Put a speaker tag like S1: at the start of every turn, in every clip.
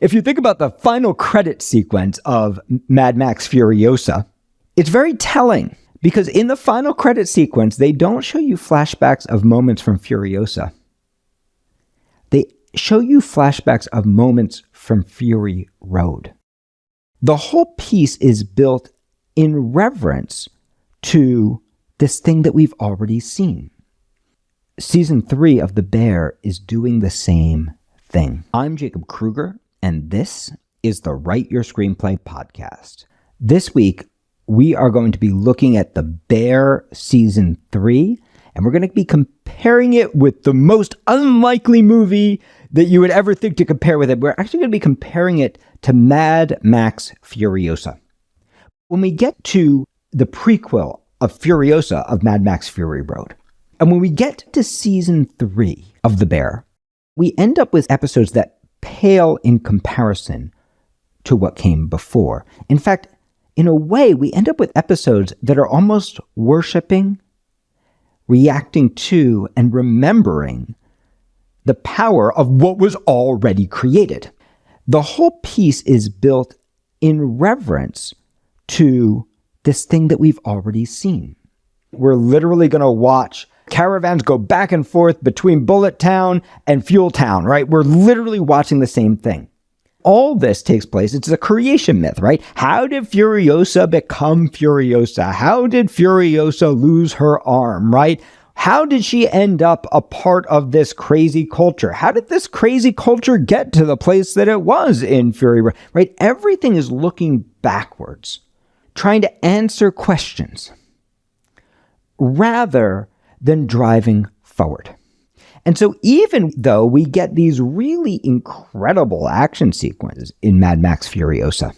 S1: If you think about the final credit sequence of Mad Max Furiosa, it's very telling because in the final credit sequence, they don't show you flashbacks of moments from Furiosa. They show you flashbacks of moments from Fury Road. The whole piece is built in reverence to this thing that we've already seen. Season 3 of The Bear is doing the same thing. I'm Jacob Kruger, and this is the Write Your Screenplay podcast. This week, we are going to be looking at The Bear Season 3, and we're going to be comparing it with the most unlikely movie that you would ever think to compare with it. We're actually going to be comparing it to Mad Max Furiosa. When we get to the prequel of Furiosa of Mad Max Fury Road, and when we get to Season 3 of The Bear, we end up with episodes that pale in comparison to what came before. In fact, in a way, we end up with episodes that are almost worshiping, reacting to, and remembering the power of what was already created. The whole piece is built in reverence to this thing that we've already seen. We're literally going to watch caravans go back and forth between Bullet Town and Fuel Town, right? We're literally watching the same thing. All this takes place, it's a creation myth, right? How did Furiosa become Furiosa? How did Furiosa lose her arm, right? How did she end up a part of this crazy culture? How did this crazy culture get to the place that it was in Fury Road, right? Everything is looking backwards, trying to answer questions rather than driving forward. And so even though we get these really incredible action sequences in Mad Max Furiosa,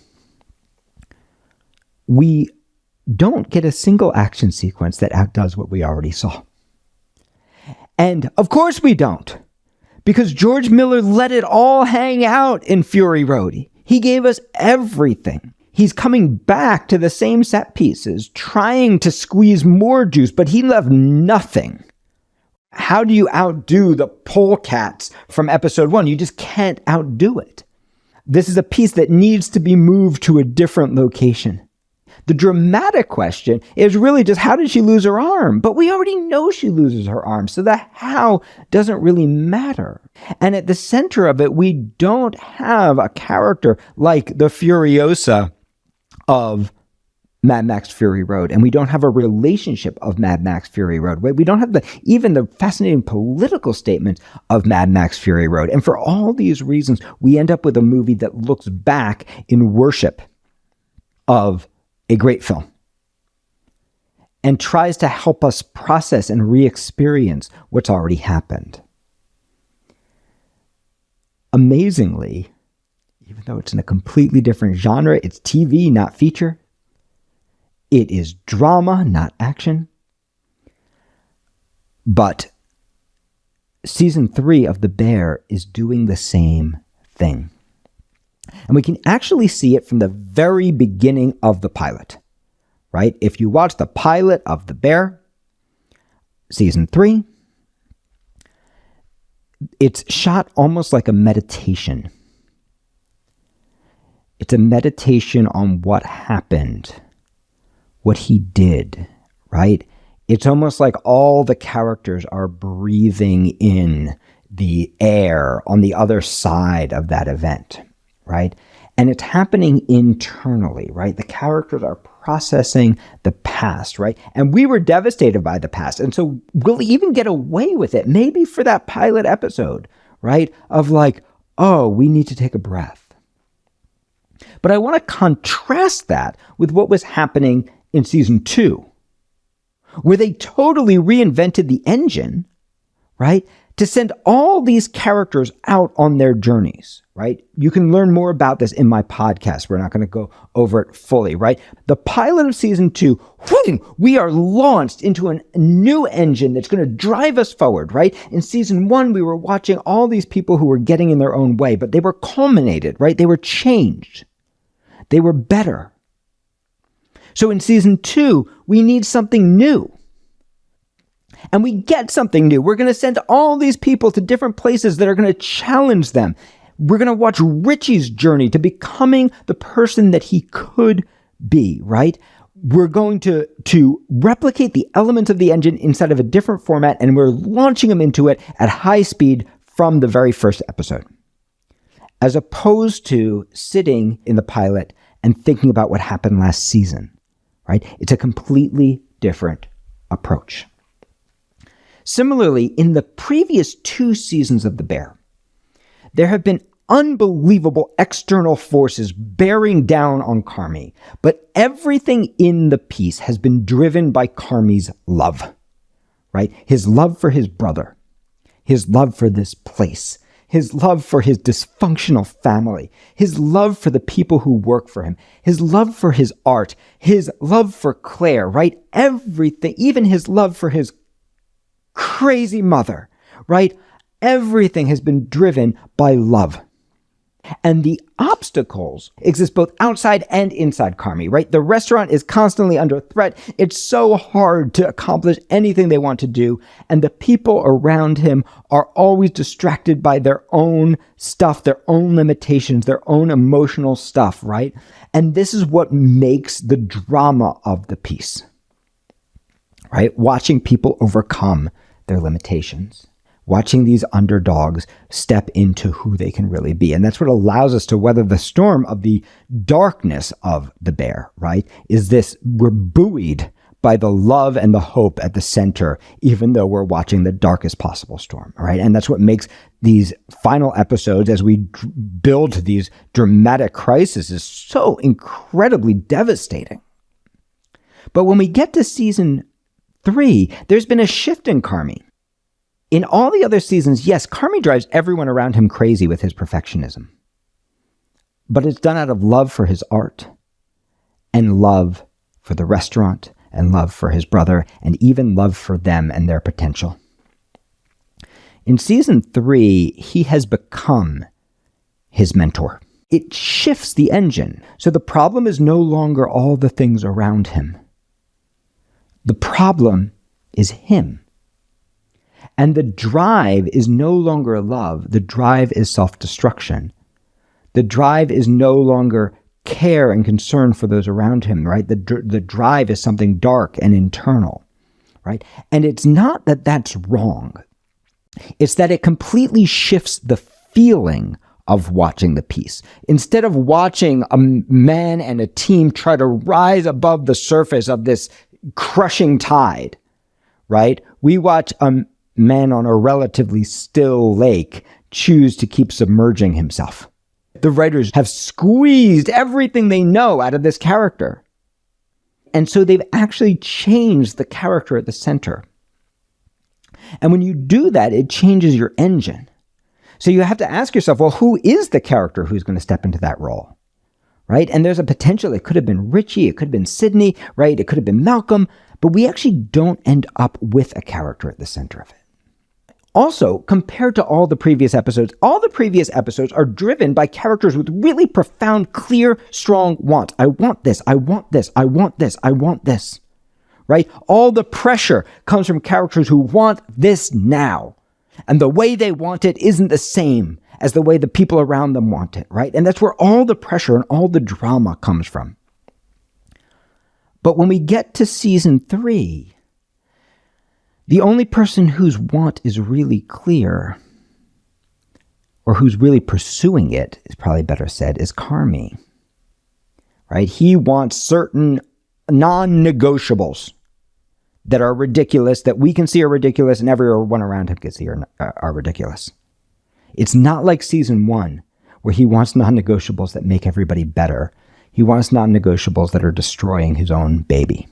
S1: we don't get a single action sequence that outdoes what we already saw. And of course we don't, because George Miller let it all hang out in Fury Road. He gave us everything. He's coming back to the same set pieces, trying to squeeze more juice, but he left nothing. How do you outdo the polecats from episode 1? You just can't outdo it. This is a piece that needs to be moved to a different location. The dramatic question is really just how did she lose her arm? But we already know she loses her arm, so the how doesn't really matter. And at the center of it, we don't have a character like the Furiosa of Mad Max Fury Road, and we don't have a relationship of Mad Max Fury Road. Right? We don't have even the fascinating political statement of Mad Max Fury Road. And for all these reasons, we end up with a movie that looks back in worship of a great film and tries to help us process and re-experience what's already happened. Amazingly, even though it's in a completely different genre, it's TV, not feature. It is drama, not action. But Season 3 of The Bear is doing the same thing. And we can actually see it from the very beginning of the pilot, right? If you watch the pilot of The Bear, Season 3, it's shot almost like a meditation. It's a meditation on what happened, what he did, right? It's almost like all the characters are breathing in the air on the other side of that event, right? And it's happening internally, right? The characters are processing the past, right? And we were devastated by the past. And so we'll even get away with it, maybe for that pilot episode, right? Of like, oh, we need to take a breath. But I want to contrast that with what was happening in Season 2, where they totally reinvented the engine, right? To send all these characters out on their journeys, right? You can learn more about this in my podcast. We're not going to go over it fully, right? The pilot of Season 2, we are launched into a new engine that's going to drive us forward, right? In Season 1, we were watching all these people who were getting in their own way, but they were culminated, right? They were changed. They were better. So in Season 2, we need something new. And we get something new. We're going to send all these people to different places that are going to challenge them. We're going to watch Richie's journey to becoming the person that he could be, right? We're going to replicate the elements of the engine inside of a different format, and we're launching them into it at high speed from the very first episode, as opposed to sitting in the pilot and thinking about what happened last season, right? It's a completely different approach. Similarly, in the previous 2 seasons of The Bear, there have been unbelievable external forces bearing down on Carmy, but everything in the piece has been driven by Carmy's love, right? His love for his brother, his love for this place, his love for his dysfunctional family, his love for the people who work for him, his love for his art, his love for Claire, right? Everything, even his love for his crazy mother, right? Everything has been driven by love. And the obstacles exist both outside and inside Carmy, right? The restaurant is constantly under threat. It's so hard to accomplish anything they want to do. And the people around him are always distracted by their own stuff, their own limitations, their own emotional stuff, right? And this is what makes the drama of the piece, right? Watching people overcome their limitations. Watching these underdogs step into who they can really be. And that's what allows us to weather the storm of the darkness of The Bear, right? Is this, we're buoyed by the love and the hope at the center, even though we're watching the darkest possible storm, right? And that's what makes these final episodes, as we build these dramatic crises, so incredibly devastating. But when we get to season 3, there's been a shift in Carmy. In all the other seasons, yes, Carmy drives everyone around him crazy with his perfectionism. But it's done out of love for his art, and love for the restaurant, and love for his brother, and even love for them and their potential. In season 3, he has become his mentor. It shifts the engine. So the problem is no longer all the things around him. The problem is him. And the drive is no longer love. The drive is self-destruction. The drive is no longer care and concern for those around him, right? The drive is something dark and internal, right? And it's not that that's wrong. It's that it completely shifts the feeling of watching the piece. Instead of watching a man and a team try to rise above the surface of this crushing tide, right? We watch a man on a relatively still lake choose to keep submerging himself. The writers have squeezed everything they know out of this character. And so they've actually changed the character at the center. And when you do that, it changes your engine. So you have to ask yourself, well, who is the character who's going to step into that role? Right? And there's a potential. It could have been Richie. It could have been Sydney, right? It could have been Malcolm. But we actually don't end up with a character at the center of it. Also, compared to all the previous episodes are driven by characters with really profound, clear, strong wants. I want this, I want this, I want this, I want this, right? All the pressure comes from characters who want this now. And the way they want it isn't the same as the way the people around them want it, right? And that's where all the pressure and all the drama comes from. But when we get to season 3, the only person whose want is really clear, or who's really pursuing it, is probably better said, is Carmy, right? He wants certain non-negotiables that are ridiculous, that we can see are ridiculous, and everyone around him can see are ridiculous. It's not like season 1, where he wants non-negotiables that make everybody better. He wants non-negotiables that are destroying his own baby.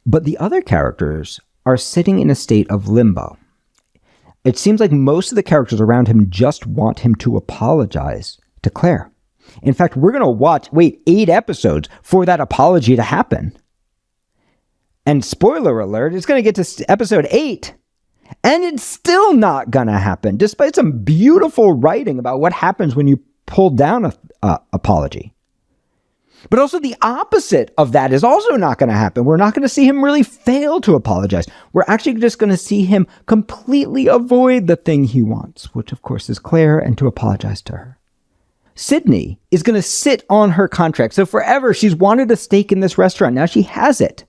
S1: But the other characters are sitting in a state of limbo. It seems like most of the characters around him just want him to apologize to Claire. In fact, we're going to wait 8 episodes for that apology to happen. And spoiler alert, it's going to get to episode 8. And it's still not going to happen, despite some beautiful writing about what happens when you pull down an apology. But also the opposite of that is also not going to happen. We're not going to see him really fail to apologize. We're actually just going to see him completely avoid the thing he wants, which of course is Claire, and to apologize to her. Sydney is going to sit on her contract. So forever she's wanted a stake in this restaurant. Now she has it.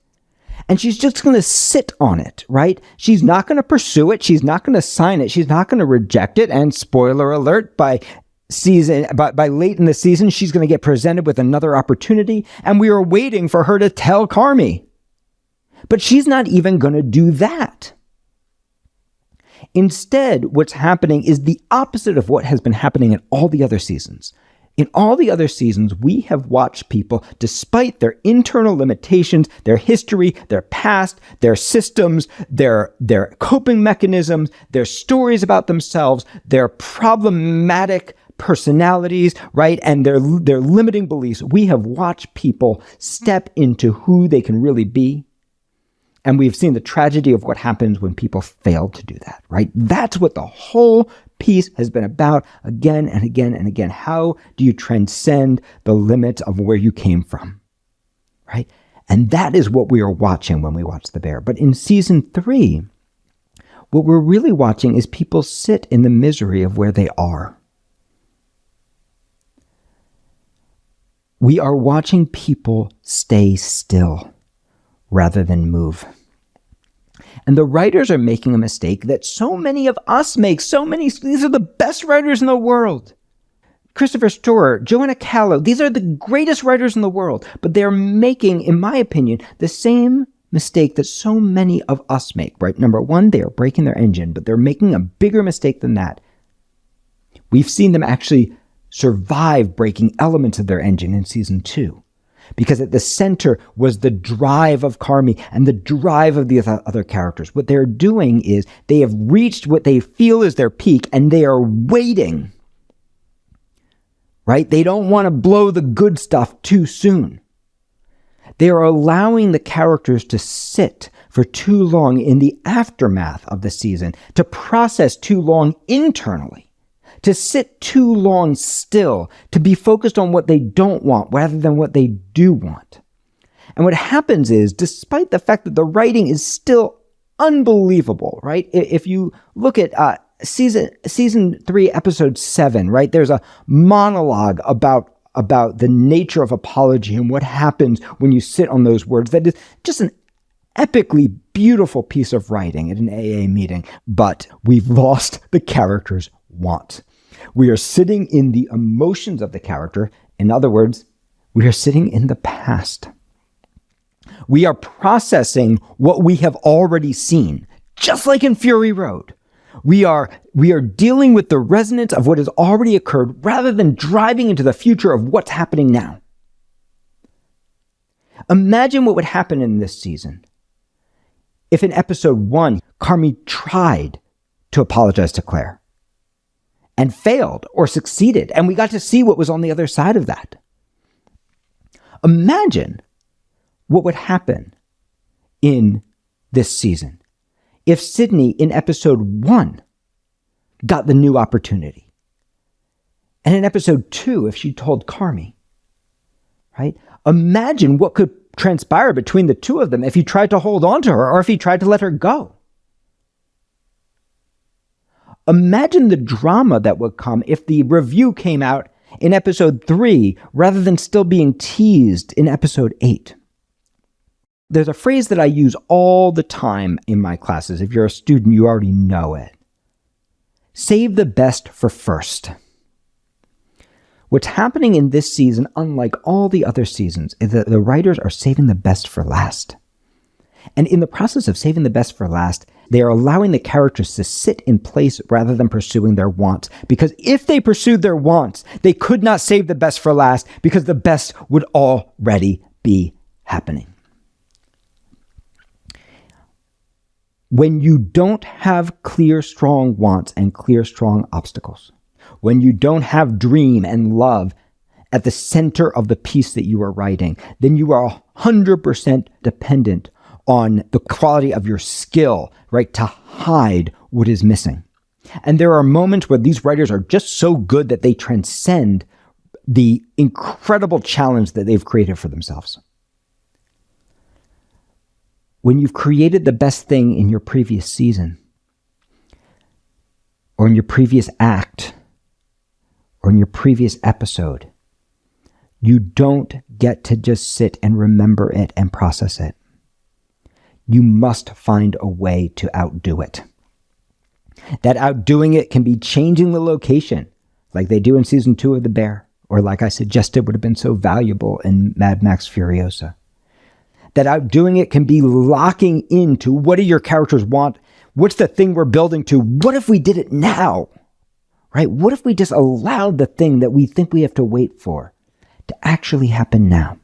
S1: And she's just going to sit on it, right? She's not going to pursue it. She's not going to sign it. She's not going to reject it. And spoiler alert, by late in the season, she's going to get presented with another opportunity. And we are waiting for her to tell Carmy. But she's not even going to do that. Instead, what's happening is the opposite of what has been happening in all the other seasons. In all the other seasons, we have watched people, despite their internal limitations, their history, their past, their systems, their coping mechanisms, their stories about themselves, their problematic personalities, right, and their limiting beliefs. We have watched people step into who they can really be. And we've seen the tragedy of what happens when people fail to do that, right? That's what the whole piece has been about again and again and again. How do you transcend the limits of where you came from, right? And that is what we are watching when we watch The Bear. But in season 3, what we're really watching is people sit in the misery of where they are. We are watching people stay still rather than move. And the writers are making a mistake that so many of us make. These are the best writers in the world. Christopher Storer, Joanna Callow, these are the greatest writers in the world. But they're making, in my opinion, the same mistake that so many of us make, right? Number one, they are breaking their engine, but they're making a bigger mistake than that. We've seen them actually survive breaking elements of their engine in season 2. Because at the center was the drive of Carmy and the drive of the other characters. What they're doing is they have reached what they feel is their peak, and they are waiting. Right? They don't want to blow the good stuff too soon. They are allowing the characters to sit for too long in the aftermath of the season, to process too long internally. To sit too long still, to be focused on what they don't want rather than what they do want. And what happens is, despite the fact that the writing is still unbelievable, right? If you look at season 3, episode 7, right? There's a monologue about the nature of apology and what happens when you sit on those words. That is just an epically beautiful piece of writing at an AA meeting, but we've lost the character's want. We are sitting in the emotions of the character. In other words, we are sitting in the past. We are processing what we have already seen, just like in Fury Road. We are dealing with the resonance of what has already occurred rather than driving into the future of what's happening now. Imagine what would happen in this season if in episode 1, Carmy tried to apologize to Claire and failed or succeeded, and we got to see what was on the other side of that. Imagine what would happen in this season if Sydney in episode 1 got the new opportunity. And in episode 2, if she told Carmy, right? Imagine what could transpire between the two of them if he tried to hold on to her or if he tried to let her go. Imagine the drama that would come if the review came out in episode 3 rather than still being teased in episode 8. There's a phrase that I use all the time in my classes. If you're a student, you already know it. Save the best for first. What's happening in this season, unlike all the other seasons, is that the writers are saving the best for last. And in the process of saving the best for last, they are allowing the characters to sit in place rather than pursuing their wants. Because if they pursued their wants, they could not save the best for last because the best would already be happening. When you don't have clear, strong wants and clear, strong obstacles, when you don't have dream and love at the center of the piece that you are writing, then you are 100% dependent on the quality of your skill, right, to hide what is missing. And there are moments where these writers are just so good that they transcend the incredible challenge that they've created for themselves. When you've created the best thing in your previous season, or in your previous act, or in your previous episode, you don't get to just sit and remember it and process it. You must find a way to outdo it. That outdoing it can be changing the location, like they do in season 2 of The Bear, or like I suggested would have been so valuable in Mad Max Furiosa. That outdoing it can be locking into what do your characters want? What's the thing we're building to? What if we did it now? Right? What if we just allowed the thing that we think we have to wait for to actually happen now?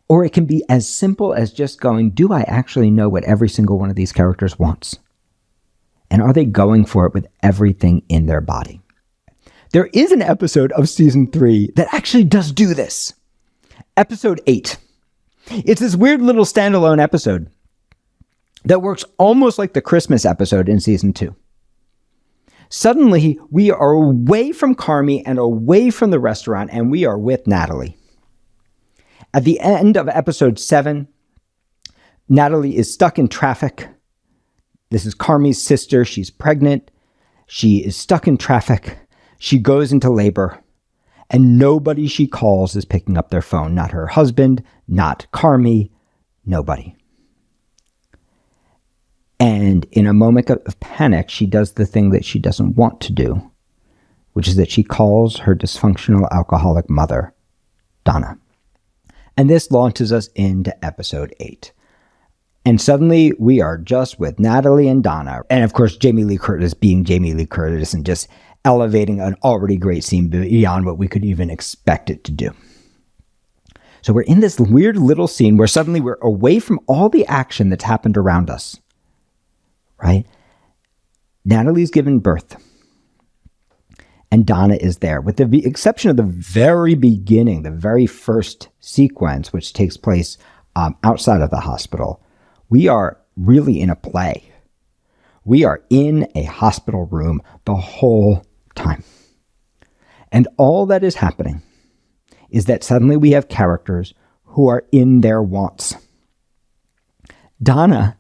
S1: Or it can be as simple as just going, do I actually know what every single one of these characters wants? And are they going for it with everything in their body? There is an episode of season 3 that actually does do this. Episode 8. It's this weird little standalone episode that works almost like the Christmas episode in season 2. Suddenly, we are away from Carmy and away from the restaurant, and we are with Natalie. At the end of episode 7, Natalie is stuck in traffic. This is Carmy's sister. She's pregnant. She is stuck in traffic. She goes into labor, and nobody she calls is picking up their phone. Not her husband, not Carmy, nobody. And in a moment of panic, she does the thing that she doesn't want to do, which is that she calls her dysfunctional alcoholic mother, Donna. And this launches us into episode 8. And suddenly we are just with Natalie and Donna. And of course, Jamie Lee Curtis being Jamie Lee Curtis and just elevating an already great scene beyond what we could even expect it to do. So we're in this weird little scene where suddenly we're away from all the action that's happened around us, right? Natalie's given birth, and Donna is there. With the exception of the very beginning, the very first sequence, which takes place outside of the hospital, we are really in a play. We are in a hospital room the whole time. And all that is happening is that suddenly we have characters who are in their wants. Donna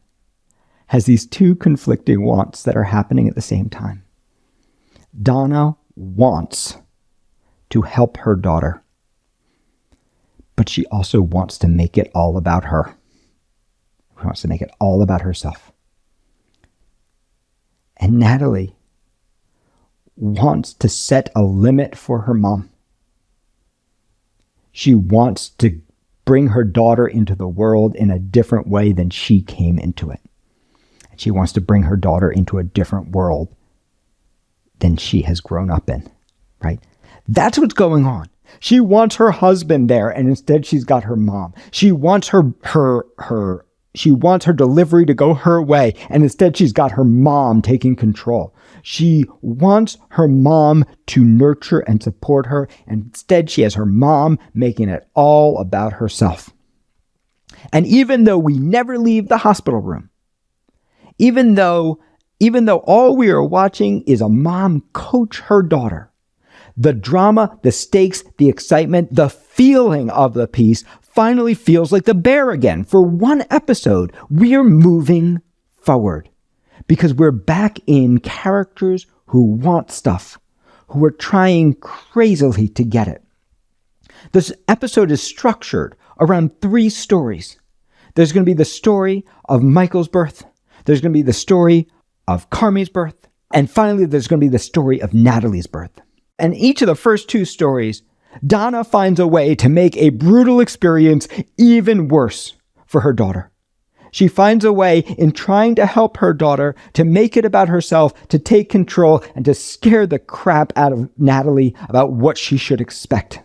S1: has these two conflicting wants that are happening at the same time. Donna wants to help her daughter, but she also wants to make it all about her. She wants to make it all about herself. And Natalie wants to set a limit for her mom. She wants to bring her daughter into the world in a different way than she came into it. And she wants to bring her daughter into a different world than she has grown up in, right? That's what's going on. She wants her husband there, and instead she's got her mom. She wants her delivery to go her way, and instead she's got her mom taking control. She wants her mom to nurture and support her, and instead she has her mom making it all about herself. And even though we never leave the hospital room, even though all we are watching is a mom coach her daughter, the drama, the stakes, the excitement, the feeling of the piece finally feels like The Bear again. For one episode, we're moving forward because we're back in characters who want stuff, who are trying crazily to get it. This episode is structured around 3 stories. There's going to be the story of Michael's birth. There's going to be the story of Carmy's birth. And finally, there's going to be the story of Natalie's birth. And each of the first 2 stories, Donna finds a way to make a brutal experience even worse for her daughter. She finds a way in trying to help her daughter to make it about herself, to take control, and to scare the crap out of Natalie about what she should expect.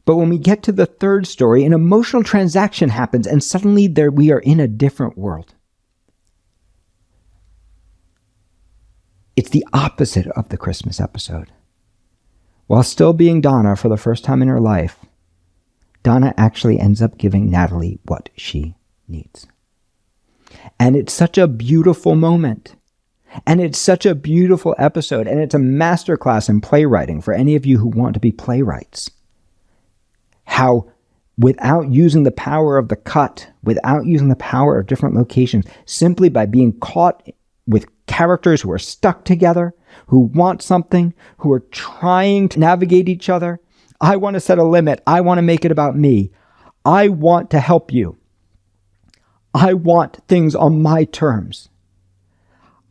S1: But when we get to the 3rd story, an emotional transaction happens, and suddenly we are in a different world. It's the opposite of the Christmas episode. While still being Donna for the first time in her life, Donna actually ends up giving Natalie what she needs. And it's such a beautiful moment And it's such a beautiful episode, and it's a masterclass in playwriting for any of you who want to be playwrights. How without using the power of the cut, without using the power of different locations, simply by being caught with characters who are stuck together, who want something, who are trying to navigate each other. I want to set a limit. I want to make it about me. I want to help you. I want things on my terms.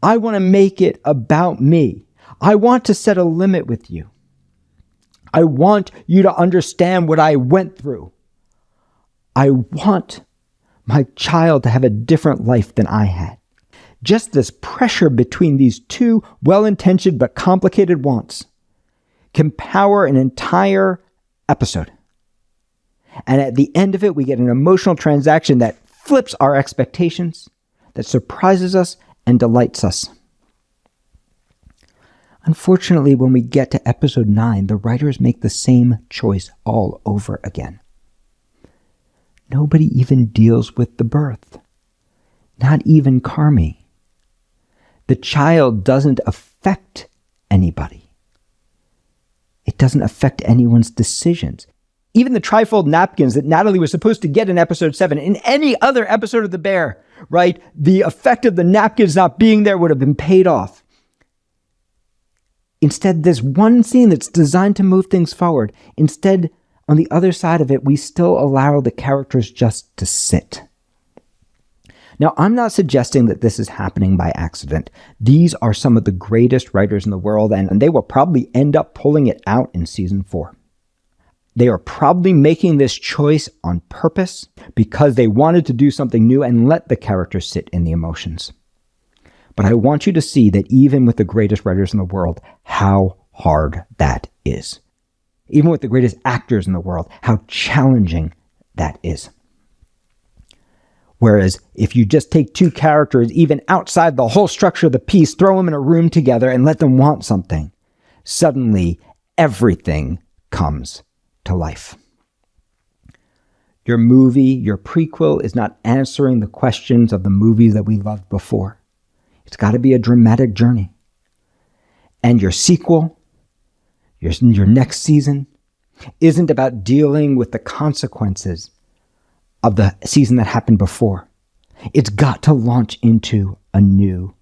S1: I want to make it about me. I want to set a limit with you. I want you to understand what I went through. I want my child to have a different life than I had. Just this pressure between these two well-intentioned but complicated wants can power an entire episode. And at the end of it, we get an emotional transaction that flips our expectations, that surprises us and delights us. Unfortunately, when we get to episode 9, the writers make the same choice all over again. Nobody even deals with the birth. Not even Carmi. The child doesn't affect anybody. It doesn't affect anyone's decisions. Even the trifold napkins that Natalie was supposed to get in episode 7, in any other episode of The Bear, right? The effect of the napkins not being there would have been paid off. Instead, this one scene that's designed to move things forward. Instead, on the other side of it, we still allow the characters just to sit. Now, I'm not suggesting that this is happening by accident. These are some of the greatest writers in the world, and they will probably end up pulling it out in season 4. They are probably making this choice on purpose because they wanted to do something new and let the characters sit in the emotions. But I want you to see that even with the greatest writers in the world, how hard that is. Even with the greatest actors in the world, how challenging that is. Whereas if you just take two characters, even outside the whole structure of the piece, throw them in a room together and let them want something, suddenly everything comes to life. Your movie, your prequel, is not answering the questions of the movies that we loved before. It's got to be a dramatic journey. And your sequel, your next season, isn't about dealing with the consequences of the season that happened before. It's got to launch into a new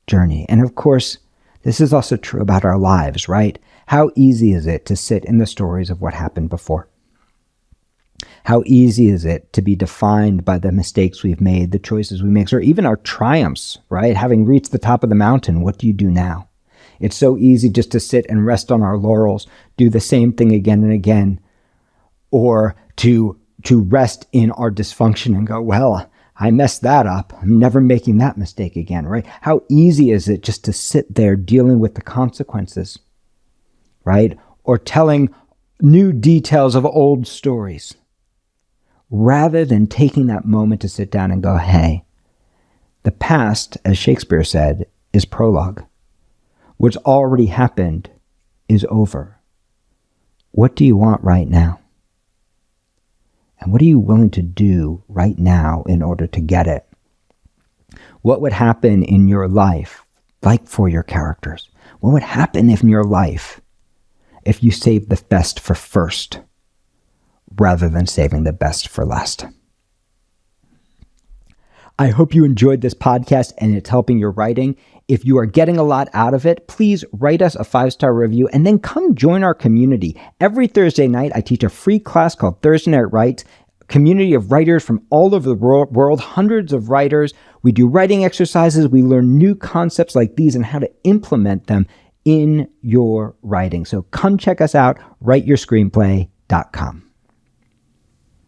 S1: journey. And of course, this is also true about our lives, right? How easy is it to sit in the stories of what happened before? How easy is it to be defined by the mistakes we've made, the choices we make, or even our triumphs, right? Having reached the top of the mountain, what do you do now? It's so easy just to sit and rest on our laurels, do the same thing again and again, or to rest in our dysfunction and go, well, I messed that up. I'm never making that mistake again, right? How easy is it just to sit there dealing with the consequences, right? Or telling new details of old stories, rather than taking that moment to sit down and go, hey, the past, as Shakespeare said, is prologue. What's already happened is over. What do you want right now? And what are you willing to do right now in order to get it? What would happen in your life, like for your characters? What would happen in your life if you saved the best for first, rather than saving the best for last? I hope you enjoyed this podcast and it's helping your writing. If you are getting a lot out of it, please write us a 5-star review and then come join our community. Every Thursday night, I teach a free class called Thursday Night Writes, a community of writers from all over the world, hundreds of writers. We do writing exercises. We learn new concepts like these and how to implement them in your writing. So come check us out, writeyourscreenplay.com.